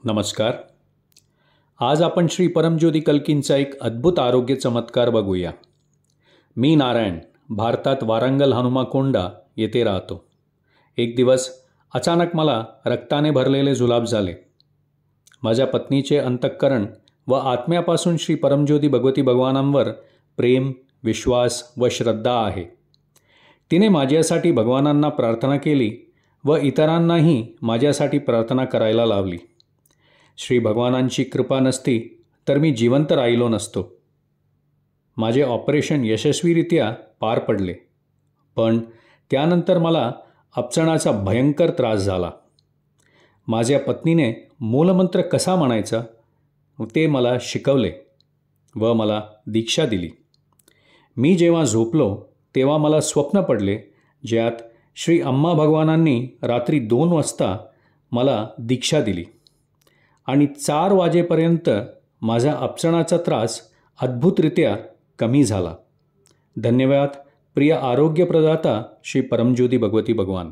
नमस्कार. आज आपण श्री परमज्योती कल्कींचा एक अद्भुत आरोग्य चमत्कार बघूया. मी नारायण भारतात वारंगल हनुमाकोंडा येथे राहतो. एक दिवस अचानक मला रक्ताने भरलेले जुलाब झाले. माझ्या पत्नीचे अंतःकरण व आत्म्यापासून श्री परमज्योती भगवती भगवानांवर प्रेम, विश्वास व श्रद्धा आहे. तिने माझ्यासाठी भगवानांना प्रार्थना केली व इतरांनाही माझ्यासाठी प्रार्थना करायला लावली. श्री भगवानांची कृपा नसती तर मी जिवंत राहिलो नसतो. माझे ऑपरेशन यशस्वीरित्या पार पडले, पण त्यानंतर मला अपचनाचा भयंकर त्रास झाला. माझ्या पत्नीने मूलमंत्र कसा म्हणायचा ते मला शिकवले व मला दीक्षा दिली. मी जेव्हा झोपलो तेव्हा मला स्वप्न पडले, ज्यात श्री अम्मा भगवानांनी रात्री 2 वाजता मला दीक्षा दिली आणि 4 वाजेपर्यंत माझा अपचनाचा त्रास अद्भुतरित्या कमी झाला. धन्यवाद प्रिय आरोग्य प्रदाता श्री परमज्योती भगवती भगवान.